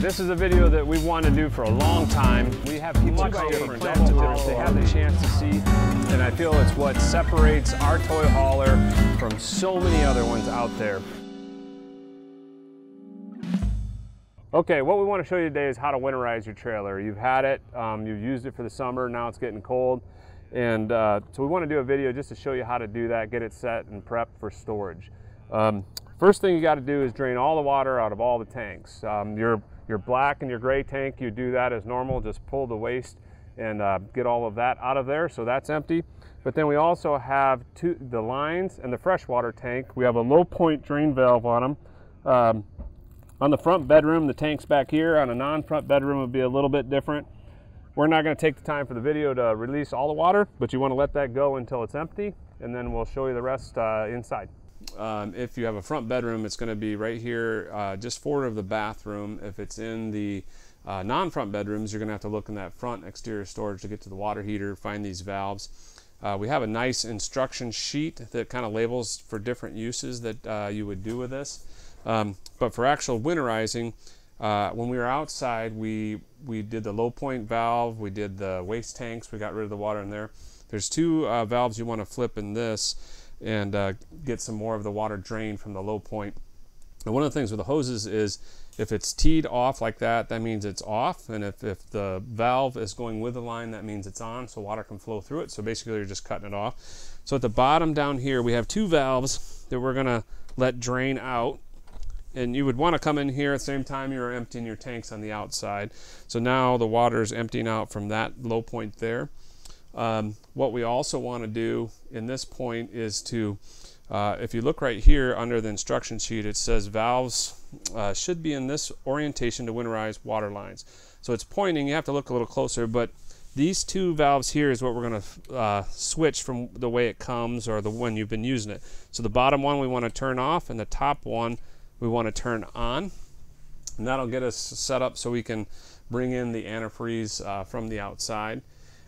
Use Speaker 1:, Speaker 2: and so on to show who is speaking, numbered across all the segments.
Speaker 1: This is a video that we've wanted to do for a long time. We have people out here that they have the chance to see, and I feel it's what separates our toy hauler from so many other ones out there. Okay, what we want to show you today is how to winterize your trailer. You've had it, you've used it for the summer, now it's getting cold. And so we want to do a video just to show you how to do that, get it set and prepped for storage. First thing you got to do is drain all the water out of all the tanks. Your black and your gray tank, you do that as normal, just pull the waste and get all of that out of there, so that's empty. But then we also have the lines and the freshwater tank. We have a low point drain valve on them. On the front bedroom, the tank's back here. On a non-front bedroom, it would be a little bit different. We're not going to take the time for the video to release all the water, but you want to let that go until it's empty, and then we'll show you the rest inside. If you have a front bedroom, it's going to be right here just forward of the bathroom. If it's in the non-front bedrooms, you're going to have to look in that front exterior storage to get to the water heater, find these valves. We have a nice instruction sheet that kind of labels for different uses that you would do with this. But for actual winterizing, when we were outside, we did the low point valve, we did the waste tanks, we got rid of the water in there. There's two valves you want to flip in this and get some more of the water drained from the low point. And one of the things with the hoses is if it's teed off like that, that means it's off, and if the valve is going with the line, that means it's on, so water can flow through it. So basically you're just cutting it off. So at the bottom down here, we have two valves that we're gonna let drain out, and you would want to come in here at the same time you're emptying your tanks on the outside. So now the water is emptying out from that low point there. What we also want to do in this point is to, if you look right here under the instruction sheet, it says valves should be in this orientation to winterize water lines. So it's pointing, you have to look a little closer, but these two valves here is what we're going to switch from the way it comes or the one you've been using it. So the bottom one we want to turn off, and the top one we want to turn on, and that'll get us set up so we can bring in the antifreeze from the outside.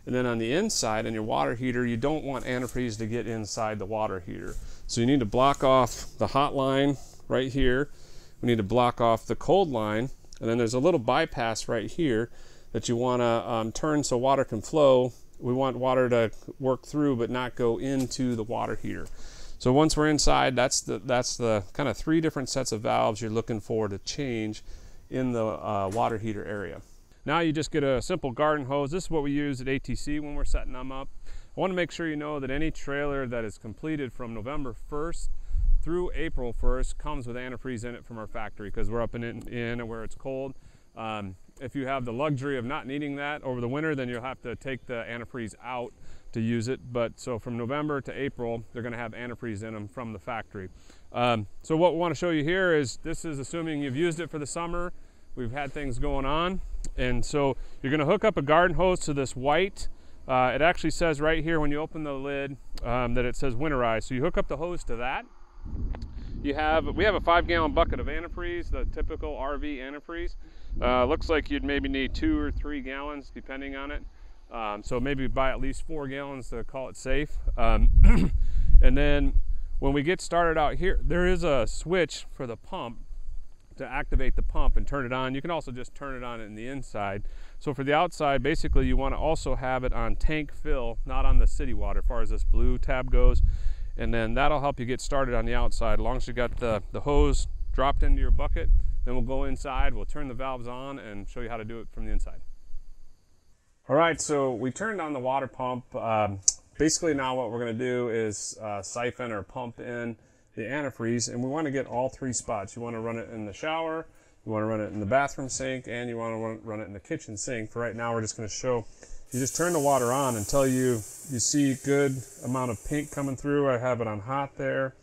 Speaker 1: And then on the inside, in your water heater, you don't want antifreeze to get inside the water heater. So you need to block off the hot line right here. We need to block off the cold line. And then there's a little bypass right here that you want to turn so water can flow. We want water to work through but not go into the water heater. So once we're inside, that's the kind of three different sets of valves you're looking for to change in the water heater area. Now you just get a simple garden hose. This is what we use at ATC when we're setting them up. I want to make sure you know that any trailer that is completed from November 1st through April 1st comes with antifreeze in it from our factory, because we're up in where it's cold. If you have the luxury of not needing that over the winter, then you'll have to take the antifreeze out to use it. But so from November to April, they're going to have antifreeze in them from the factory. So what we want to show you here is, this is assuming you've used it for the summer. We've had things going on, and so you're going to hook up a garden hose to this white. It actually says right here when you open the lid that it says Winterize. So you hook up the hose to that. We have a 5-gallon bucket of antifreeze, the typical RV antifreeze. Looks like you'd maybe need 2 or 3 gallons depending on it. So maybe buy at least 4 gallons to call it safe. And then when we get started out here, there is a switch for the pump to activate the pump and turn it on. You can also just turn it on in the inside. So for the outside, basically you want to also have it on tank fill, not on the city water, as far as this blue tab goes. And then that'll help you get started on the outside. As long as you got the hose dropped into your bucket, then we'll go inside, we'll turn the valves on and show you how to do it from the inside. All right, so we turned on the water pump. Basically now what we're going to do is siphon or pump in the antifreeze, and we want to get all 3 spots. You want to run it in the shower, you want to run it in the bathroom sink, and you want to run it in the kitchen sink. For right now, we're just going to show, you just turn the water on until you see good amount of pink coming through. I have it on hot there.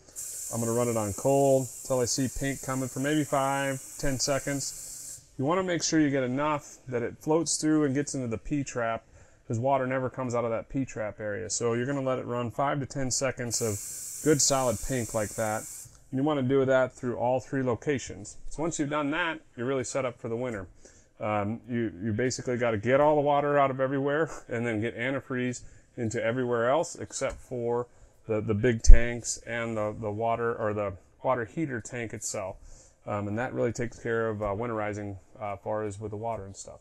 Speaker 1: I'm going to run it on cold until I see pink coming for maybe 5-10 seconds. You want to make sure you get enough that it floats through and gets into the P-trap, because water never comes out of that P-trap area. So you're going to let it run 5 to 10 seconds of good solid pink like that. And you want to do that through all 3 locations. So once you've done that, you're really set up for the winter. You basically got to get all the water out of everywhere and then get antifreeze into everywhere else except for the big tanks and the water, or the water heater tank itself. And that really takes care of winterizing as far as with the water and stuff.